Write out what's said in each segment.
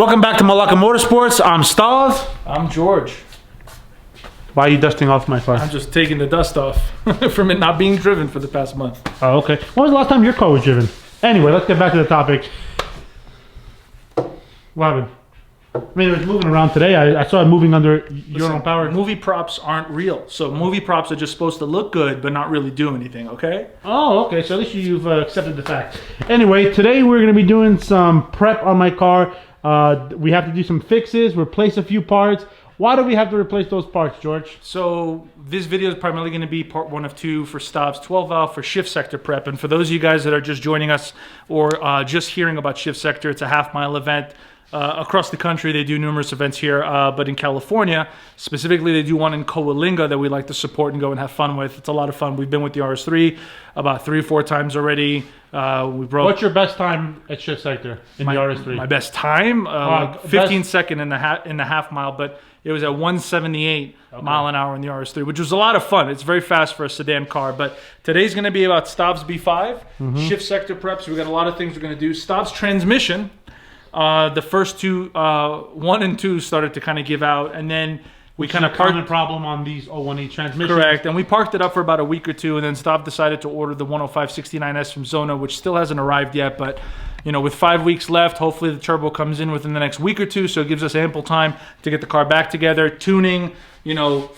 Welcome back to Malaka MotorSports. I'm Stav. I'm George. Why are you dusting off my car? I'm just taking the dust off from it not being driven for the past month. Oh, okay. When was the last time your car was driven? Anyway, let's get back to the topic. What happened? I mean, it was moving around today. I saw it moving under your own power. Movie props aren't real. So movie props are just supposed to look good, but not really do anything, okay? Oh, okay. So at least you've accepted the fact. Anyway, today we're going to be doing some prep on my car. We have to do some fixes, replace a few parts. Why do we have to replace those parts, George? So this video is primarily going to be part 1 of 2 for Stav's 12 valve for shift sector prep. And for those of you guys that are just joining us or just hearing about shift sector, it's a half-mile event. Across the country, they do numerous events here, but in California, specifically, they do one in Coalinga that we like to support and go and have fun with. It's a lot of fun. We've been with the RS3 about 3 or 4 times already. We broke. What's your best time at shift sector in the RS3? My best time, like 15 second in the half mile, but it was at 178 mile an hour in the RS3, which was a lot of fun. It's very fast for a sedan car. But today's going to be about Stav's B5, shift sector preps. We got a lot of things we're going to do. Stav's transmission. The first two, 1 and 2, started to kind of give out, and then we kind of parked. Common problem on these 01E transmissions. Correct, and we parked it up for about a week or 2, and then Stav decided to order the 10569S from Zona, which still hasn't arrived yet, but you know, with 5 weeks left, hopefully the turbo comes in within the next week or 2, so it gives us ample time to get the car back together, tuning, you know,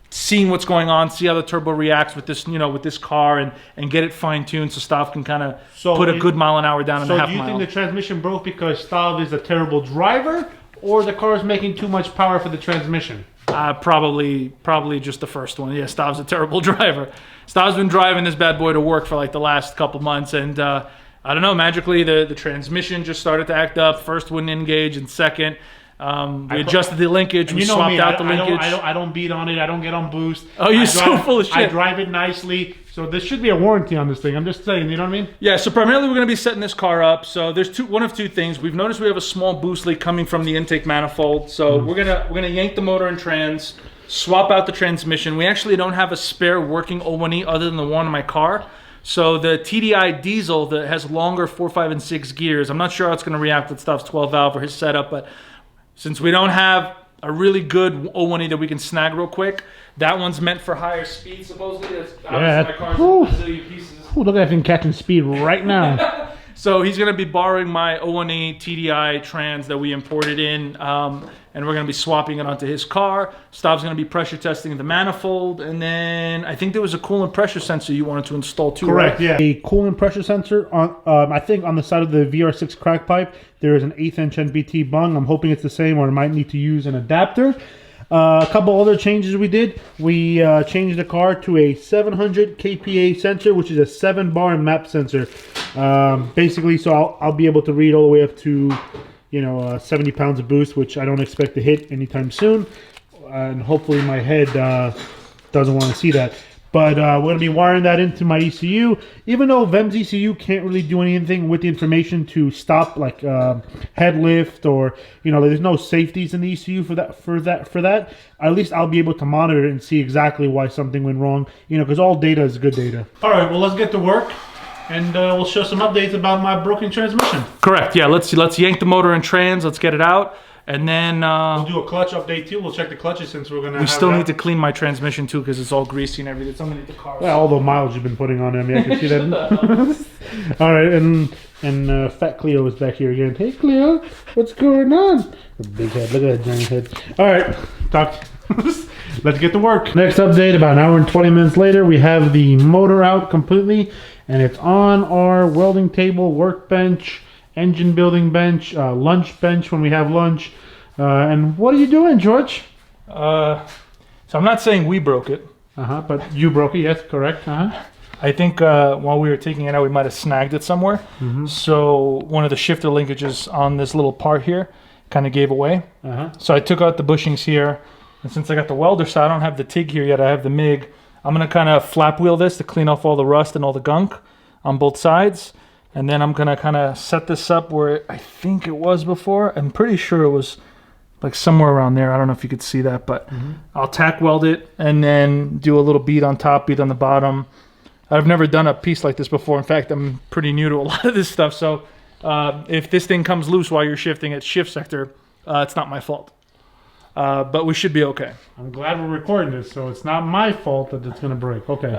seeing what's going on, see how the turbo reacts with this, you know, with this car, and get it fine-tuned so Stav can kind of put a good mile an hour down in the half mile. So do you think the transmission broke because Stav is a terrible driver, or the car is making too much power for the transmission? Probably just the first one. Yeah, Stav's a terrible driver. Stav's been driving this bad boy to work for like the last couple months, and I don't know, magically the transmission just started to act up. First wouldn't engage, and second, we adjusted the linkage. We swapped out the linkage. I don't beat on it. I don't get on boost. Oh, you're so full of shit. I drive it nicely. So there should be a warranty on this thing. I'm just saying, you know what I mean? Yeah, so primarily we're going to be setting this car up. So there's one of two things. We've noticed we have a small boost leak coming from the intake manifold. So we're gonna yank the motor and trans, swap out the transmission. We actually don't have a spare working 01E other than the one in my car. So the TDI diesel that has longer 4, 5, and 6 gears, I'm not sure how it's going to react with Stav's 12 valve or his setup, but since we don't have a really good 01E that we can snag real quick, that one's meant for higher speed, supposedly. That's my car's a bazillion pieces. Ooh, look at that thing catching speed right now. So he's going to be borrowing my 01E TDI trans that we imported in, and we're going to be swapping it onto his car. Stav's going to be pressure testing the manifold, and then I think there was a coolant pressure sensor you wanted to install too, Correct, right? yeah. A coolant pressure sensor, on I think on the side of the VR6 crack pipe, there is an 1/8 inch NBT bung. I'm hoping it's the same, or I might need to use an adapter. A couple other changes we did. We changed the car to a 700 kPa sensor, which is a 7-bar map sensor. Basically, so I'll be able to read all the way up to, you know, 70 pounds of boost, which I don't expect to hit anytime soon. And hopefully my head doesn't want to see that. But we're going to be wiring that into my ECU. Even though VEM's ECU can't really do anything with the information to stop, like head lift, or, you know, there's no safeties in the ECU for that. At least I'll be able to monitor it and see exactly why something went wrong. You know, because all data is good data. All right, well, let's get to work, and we'll show some updates about my broken transmission. Correct. Yeah. Let's yank the motor and trans. Let's get it out. And then we'll do a clutch update too. We'll check the clutches since we're gonna. We still need to clean my transmission too because it's all greasy and everything. It's underneath the car. Well, all the miles you've been putting on it. I mean, I can see that. All right, and Fat Cleo is back here again. Hey, Cleo, what's going on? Big head. Look at that giant head. All right, talk. Let's get to work. Next update, about an hour and 20 minutes later, we have the motor out completely, and it's on our welding table, workbench, engine building bench, lunch bench when we have lunch. And what are you doing, George? So I'm not saying we broke it. But you broke it, yes, correct. I think while we were taking it out, we might have snagged it somewhere. So one of the shifter linkages on this little part here kind of gave away. So I took out the bushings here. And since I got the welder side, I don't have the TIG here yet. I have the MIG. I'm going to kind of flap wheel this to clean off all the rust and all the gunk on both sides. And then I'm going to kind of set this up where I think it was before. I'm pretty sure it was like somewhere around there. I don't know if you could see that, but I'll tack weld it and then do a little bead on top, bead on the bottom. I've never done a piece like this before. In fact, I'm pretty new to a lot of this stuff. So if this thing comes loose while you're shifting at shift sector, it's not my fault. But we should be okay. I'm glad we're recording this, so it's not my fault that it's going to break. Okay.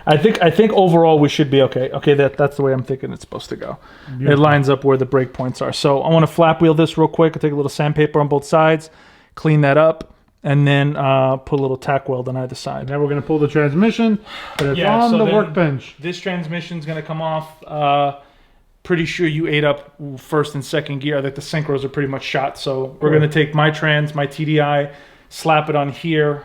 I think overall we should be okay. Okay, that's the way I'm thinking it's supposed to go. Beautiful. It lines up where the break points are. So I want to flap wheel this real quick. I'll take a little sandpaper on both sides, clean that up, and then put a little tack weld on either side. And then we're going to pull the transmission, but it's on the workbench. This transmission's going to come off. Pretty sure you ate up first and second gear. That the synchros are pretty much shot. So we're going to take my trans, my TDI, slap it on here,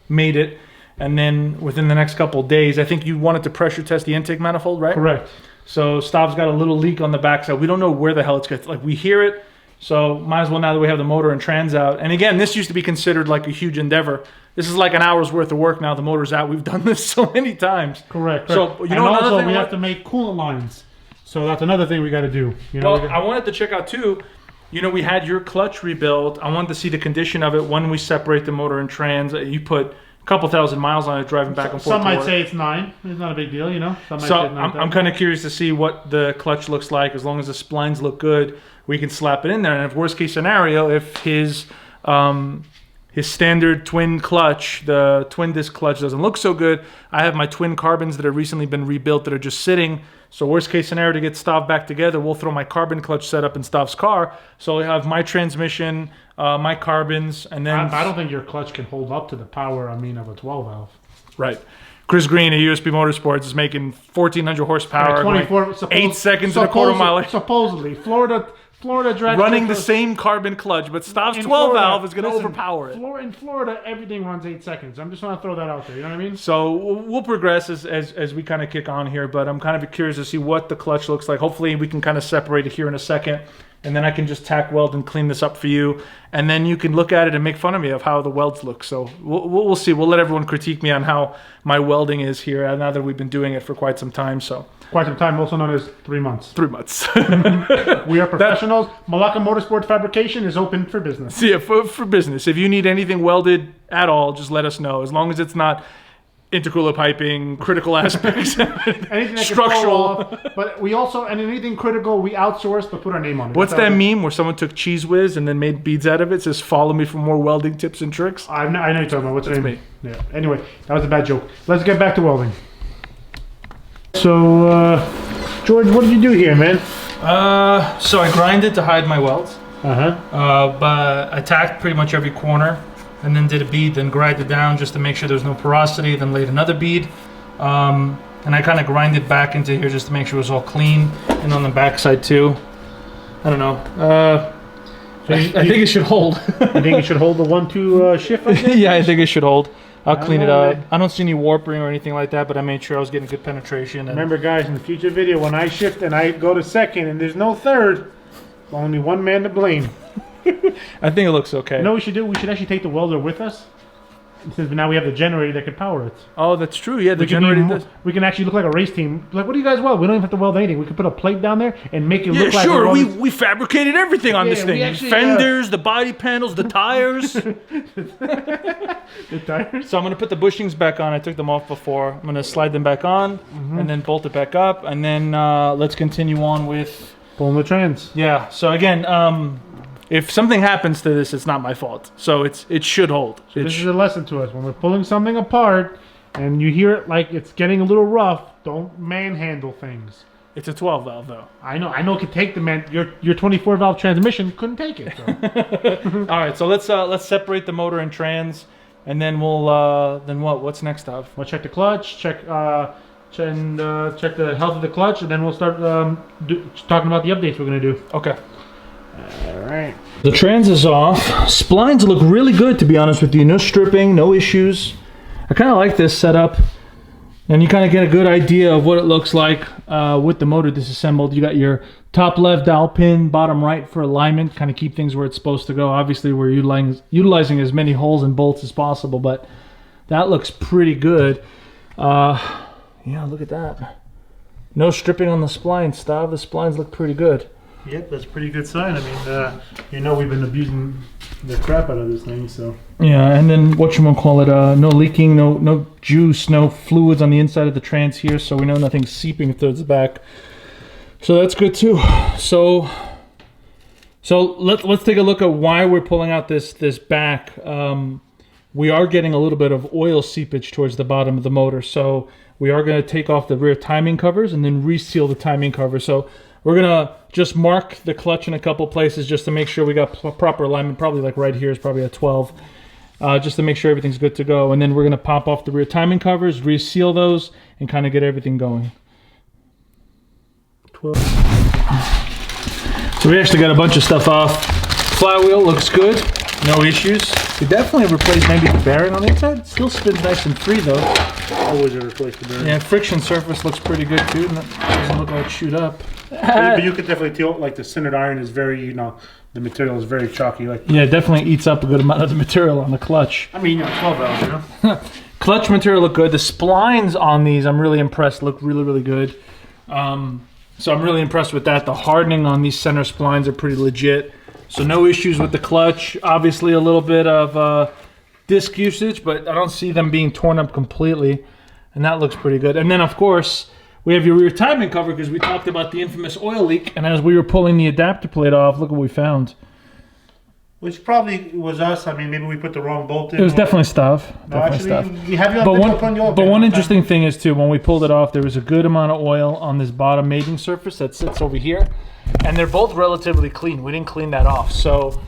mate it, and then within the next couple of days, I think you wanted to pressure test the intake manifold, right? Correct. So Stav's got a little leak on the backside. We don't know where the hell it's going. Like, we hear it, so might as well, now that we have the motor and trans out. And again, this used to be considered like a huge endeavor. This is like an hour's worth of work now. The motor's out. We've done this so many times. Correct. So and also we have to make coolant lines. So that's another thing we got to do. You know, well, I wanted to check out too. You know, we had your clutch rebuilt. I wanted to see the condition of it when we separate the motor and trans. You put a couple thousand miles on it driving back and forth. Some might say it's 9. It's not a big deal, you know. Some might so say it's I'm kind of curious to see what the clutch looks like. As long as the splines look good, we can slap it in there. And if worst case scenario, if his standard twin clutch, the twin disc clutch, doesn't look so good, I have my twin carbons that have recently been rebuilt that are just sitting. So worst case scenario, to get Stav back together, we'll throw my carbon clutch setup in Stav's car. So we have my transmission, my carbons, and then... I don't think your clutch can hold up to the power, of a 12 valve. Right. Chris Green at USB Motorsports is making 1,400 horsepower, 24, 8 seconds and a quarter mile. Supposedly. Florida drag running the same carbon clutch, but Stav's 12 valve is going to overpower it. In Florida, everything runs 8 seconds. I'm just want to throw that out there. You know what I mean? So we'll progress as we kind of kick on here, but I'm kind of curious to see what the clutch looks like. Hopefully we can kind of separate it here in a second, and then I can just tack weld and clean this up for you, and then you can look at it and make fun of me of how the welds look. So we'll see. We'll let everyone critique me on how my welding is here now that we've been doing it for quite some time. So. Quite some time, also known as 3 months. 3 months. We are professionals. Malaka MotorSports Fabrication is open for business. Yeah, for business. If you need anything welded at all, just let us know. As long as it's not intercooler piping, critical aspects, anything that structural. Can fall off, but we also, and anything critical, we outsource but put our name on it. What's that meme where someone took Cheese Whiz and then made beads out of it? It says, "Follow me for more welding tips and tricks." I know you're talking about. What's That's the name? me. Yeah. Anyway, that was a bad joke. Let's get back to welding. So, George, what did you do here, man? So I grinded to hide my welds. But I tacked pretty much every corner, and then did a bead, then grinded down just to make sure there's no porosity, then laid another bead. And I kind of grinded back into here just to make sure it was all clean, and on the back side too. I don't know. I think it should hold. You think it should hold the 1-2 shift? Yeah, I think it should hold. I'll clean it up. I don't see any warping or anything like that, but I made sure I was getting good penetration. And remember, guys, in the future video, when I shift and I go to second and there's no third, only one man to blame. I think it looks okay. You know what we should do? We should actually take the welder with us. Since now we have the generator that could power it. Oh, that's true. Yeah, the generator does. We can actually look like a race team. Like, what do you guys weld? We don't even have to weld anything. We could put a plate down there and make it look like. Yeah, sure. We fabricated everything on this thing. Actually, fenders, the body panels, the tires. The tires. So I'm gonna put the bushings back on. I took them off before. I'm gonna slide them back on and then bolt it back up, and then let's continue on with pulling the trans. Yeah. So again, if something happens to this, it's not my fault. So it should hold. So this is a lesson to us. When we're pulling something apart and you hear it like it's getting a little rough, don't manhandle things. It's a 12 valve though. I know it could take the your 24 valve transmission couldn't take it. So. All right, so let's separate the motor and trans, and then we'll then what's next, Stav? We'll check the clutch, check the health of the clutch, and then we'll start talking about the updates we're gonna do. Okay. Alright. The trans is off. Splines look really good, to be honest with you. No stripping, no issues. I kind of like this setup. And you kind of get a good idea of what it looks like with the motor disassembled. You got your top left dowel pin, bottom right for alignment, kind of keep things where it's supposed to go. Obviously, we're utilizing as many holes and bolts as possible, but that looks pretty good. Yeah, look at that. No stripping on the splines, Stav. The splines look pretty good. Yep, that's a pretty good sign. I mean, we've been abusing the crap out of this thing, so. Yeah, and then whatchamacallit, no leaking, no juice, no fluids on the inside of the trans here, so we know nothing's seeping through the back. So that's good too. So let's take a look at why we're pulling out this back. We are getting a little bit of oil seepage towards the bottom of the motor, so we are going to take off the rear timing covers and then reseal the timing cover. So we're going to just mark the clutch in a couple places just to make sure we got proper alignment. Probably like right here is probably a 12, just to make sure everything's good to go. And then we're going to pop off the rear timing covers, reseal those, and kind of get everything going. 12. So we actually got a bunch of stuff off. Flywheel looks good, no issues. We definitely replaced maybe the bearing on the inside. It still spins nice and free though. Always replace the bearing. Yeah, friction surface looks pretty good too. And it doesn't look like shoot up. But you could definitely tell, like the sintered iron is very, you know, the material is very chalky. Like yeah, it definitely eats up a good amount of the material on the clutch. I mean, you know, 12 valves, you know. Clutch material look good. The splines on these, I'm really impressed. Look really, really good. So I'm really impressed with that. The hardening on these center splines are pretty legit. So no issues with the clutch. Obviously a little bit of disc usage, but I don't see them being torn up completely. And that looks pretty good. And then of course, we have your rear timing cover because we talked about the infamous oil leak. And as we were pulling the adapter plate off, look what we found. Which probably was us. I mean, maybe we put the wrong bolt in. It was definitely Stav. No, Definitely actually, Stav. you have you But one interesting thing is too, when we pulled it off, there was a good amount of oil on this bottom mating surface that sits over here, and they're both relatively clean. We didn't clean that off, so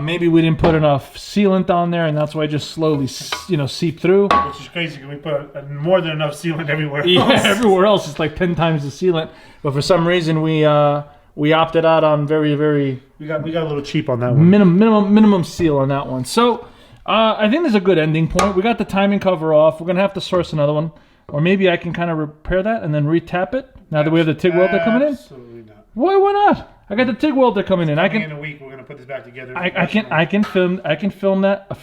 maybe we didn't put enough sealant on there, and that's why it just slowly, you know, seeped through. Which is crazy because we put more than enough sealant everywhere else. Yeah, everywhere else it's like 10 times the sealant, but for some reason we opted out on very we got a little cheap on that one. minimum seal on that one. So I think there's a good ending point. We got the timing cover off. We're gonna have to source another one, or maybe I can kind of repair that and then re-tap it now that we have the TIG welder coming in. Absolutely not. Why not? I got the TIG welder coming in. I can. In a week, we're gonna put this back together. I can film that,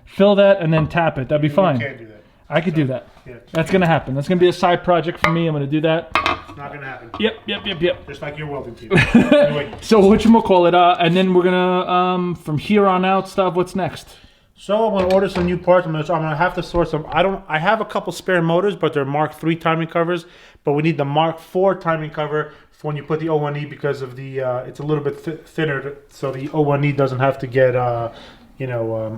fill that, and then tap it. That'd be fine. You can't do that. I could do that. Yeah. That's gonna happen. That's gonna be a side project for me. I'm gonna do that. It's not gonna happen. Yep. Just like your welding team. Anyway. So whatchamacallit, and then we're gonna from here on out, Stav, what's next? So I'm gonna order some new parts. I'm gonna have to source some. I have a couple spare motors, but they're Mark III timing covers. But we need the Mark IV timing cover for when you put the O1E because of the it's a little bit thinner, so the O1E doesn't have to get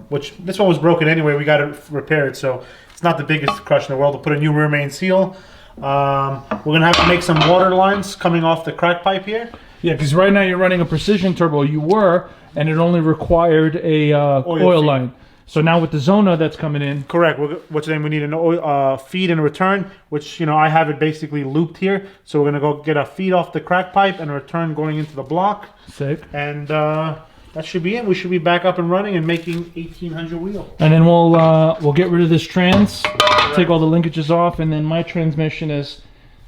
which this one was broken anyway. We got to repair it, so it's not the biggest crush in the world. To put a new rear main seal. We're gonna have to make some water lines coming off the crack pipe here. Yeah, because right now you're running a precision turbo. You were, and it only required a oil line. So now with the Zona that's coming in. Correct. We need an oil feed and return, which, you know, I have it basically looped here. So we're gonna go get a feed off the crack pipe and a return going into the block. Sick. And that should be it. We should be back up and running and making 1800 wheel. And then we'll get rid of this trans, take all the linkages off, and then my transmission is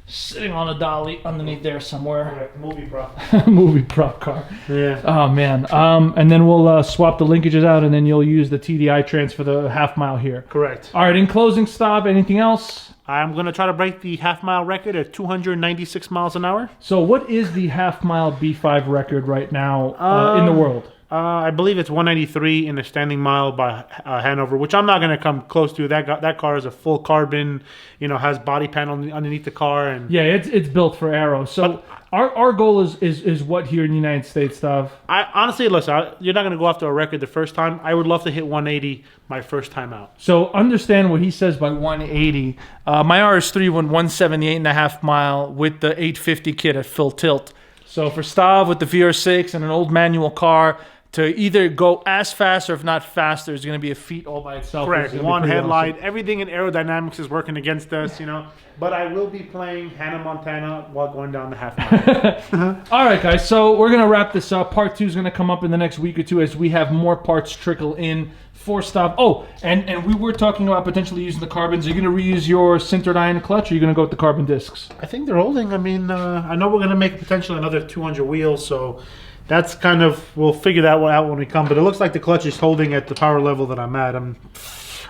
sitting on a dolly underneath there somewhere. Correct. Movie prop. Movie prop car. Yeah. Oh man. And then we'll swap the linkages out, and then you'll use the TDI trans for the half mile here. Correct. All right. In closing, Stav, anything else? I'm gonna try to break the half mile record at 296 miles an hour. So what is the half mile B5 record right now in the world? I believe it's 193 in the standing mile by Hanover, which I'm not going to come close to. That car is a full carbon, you know, has body panel underneath the car, and yeah, it's built for aero. So our goal is what here in the United States, Stav? I honestly, listen, you're not going to go after a record the first time. I would love to hit 180 my first time out. So understand what he says by 180. My RS3 went 178.5 mile with the 850 kit at full tilt. So for Stav with the VR6 and an old manual car, to either go as fast or if not faster is going to be a feat all by itself. Correct. One headlight, awesome. Everything in aerodynamics is working against us, you know. But I will be playing Hannah Montana while going down the half mile. All right, guys. So we're going to wrap this up. Part 2 is going to come up in the next week or two as we have more parts trickle in for Stav. Oh, and we were talking about potentially using the carbons. Are you going to reuse your sintered iron clutch, or are you going to go with the carbon discs? I think they're holding. I mean, I know we're going to make potentially another 200 wheels, so that's kind of, we'll figure that one out when we come. But it looks like the clutch is holding at the power level that I'm at.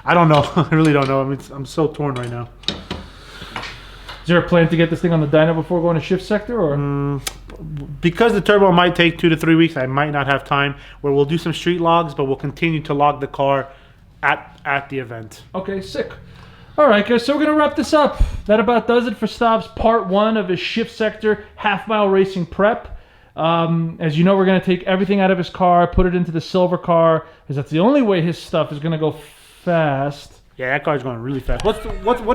I don't know. I really don't know. I mean, I'm so torn right now. Is there a plan to get this thing on the dyno before going to shift sector, or? Because the turbo might take 2 to 3 weeks, I might not have time. Where we'll do some street logs, but we'll continue to log the car at the event. Okay, sick. All right, guys, so we're going to wrap this up. That about does it for Stav's part 1 of his shift sector half-mile racing prep. As you know, we're going to take everything out of his car, put it into the silver car, because that's the only way his stuff is going to go fast. Yeah, that car's going really fast. What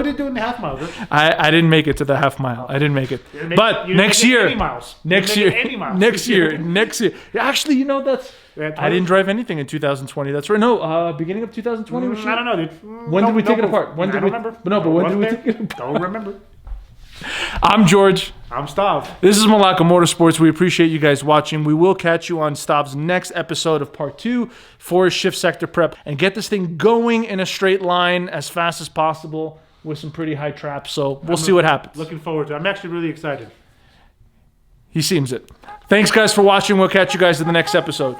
did it do in the half mile? I didn't make it to the half mile. I didn't make it. But next year. Next year. Actually, you know, that's... I didn't drive anything in 2020. That's right. No, beginning of 2020. I don't know, dude. When did we take it apart? When did we remember? No, but when did we take it apart? Don't remember. I'm George. I'm Stav. This is Malaka Motorsports. We appreciate you guys watching. We will catch you on Stav's next episode of part 2 for his shift sector prep and get this thing going in a straight line as fast as possible with some pretty high traps. So we'll see what happens. Looking forward to it. I'm actually really excited. He seems it. Thanks, guys, for watching. We'll catch you guys in the next episode.